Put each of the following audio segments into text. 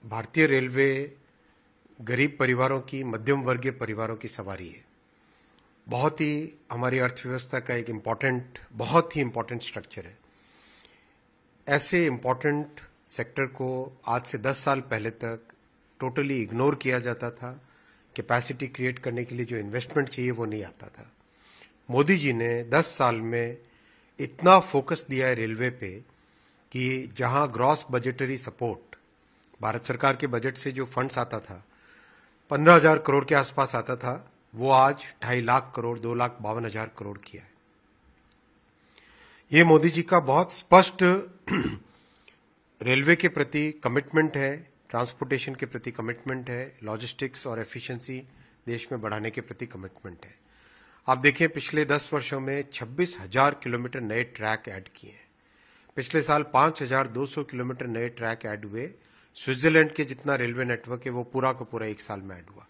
भारतीय रेलवे गरीब परिवारों की, मध्यम वर्गीय परिवारों की सवारी है। बहुत ही हमारी अर्थव्यवस्था का एक बहुत ही इम्पोर्टेंट स्ट्रक्चर है। ऐसे इम्पोर्टेंट सेक्टर को आज से 10 साल पहले तक टोटली इग्नोर किया जाता था। कैपेसिटी क्रिएट करने के लिए जो इन्वेस्टमेंट चाहिए वो नहीं आता था। मोदी जी ने 10 साल में इतना फोकस दिया है रेलवे पे कि जहां ग्रॉस बजटरी सपोर्ट भारत सरकार के बजट से जो फंड्स आता था 15,000 करोड़ के आसपास आता था, वो आज 2.5 लाख करोड़ 2,52,000 करोड़ किया है। ये मोदी जी का बहुत स्पष्ट रेलवे के प्रति कमिटमेंट है, ट्रांसपोर्टेशन के प्रति कमिटमेंट है, लॉजिस्टिक्स और एफिशिएंसी देश में बढ़ाने के प्रति कमिटमेंट है। आप देखें, पिछले 10 वर्षों में 26,000 किलोमीटर नए ट्रैक ऐड किए हैं। पिछले साल 5,200 किलोमीटर नए ट्रैक ऐड हुए। स्विट्जरलैंड के जितना रेलवे नेटवर्क है वो पूरा का पूरा एक साल में ऐड हुआ।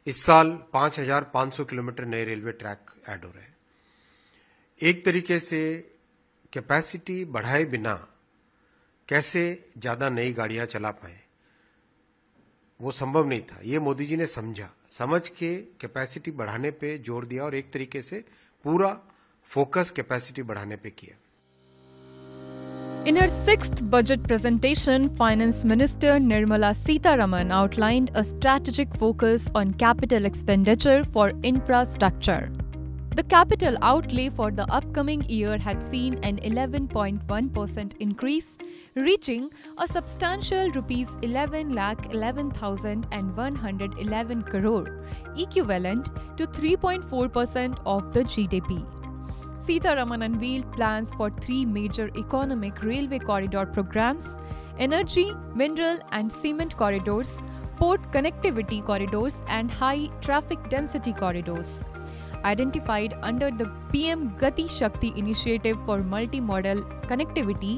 इस साल 5,500 किलोमीटर नए रेलवे ट्रैक ऐड हो रहे हैं। एक तरीके से कैपेसिटी बढ़ाए बिना कैसे ज्यादा नई गाड़ियां चला पाए, वो संभव नहीं था। ये मोदी जी ने समझ के कैपेसिटी बढ़ाने पे जोर दिया और एक तरीके से पूरा फोकस कैपेसिटी बढ़ाने पे किया। In her 6th budget presentation, Finance Minister Nirmala Sitharaman outlined a strategic focus on capital expenditure for infrastructure. The capital outlay for the upcoming year had seen an 11.1% increase, reaching a substantial rupees 11,11,111 crore, equivalent to 3.4% of the GDP. Sitharaman unveiled plans for 3 major economic railway corridor programs: energy, mineral and cement corridors, port connectivity corridors and high traffic density corridors. Identified under the PM Gati Shakti initiative for multimodal connectivity,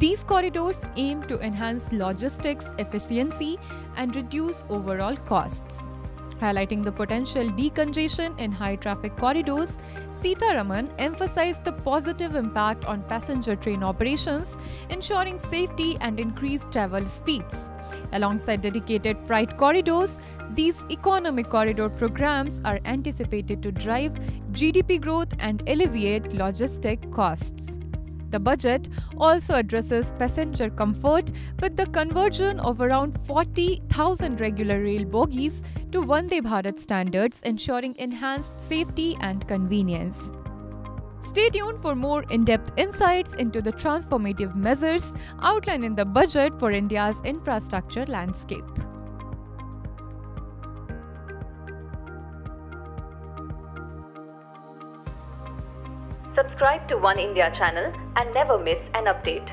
these corridors aim to enhance logistics efficiency and reduce overall costs. Highlighting the potential decongestion in high-traffic corridors, Sitharaman emphasized the positive impact on passenger train operations, ensuring safety and increased travel speeds. Alongside dedicated freight corridors, these economic corridor programs are anticipated to drive GDP growth and alleviate logistic costs. The budget also addresses passenger comfort with the conversion of around 40,000 regular rail bogies to Vande Bharat standards, ensuring enhanced safety and convenience. Stay tuned for more in-depth insights into the transformative measures outlined in the budget for India's infrastructure landscape. Subscribe to One India channel and never miss an update.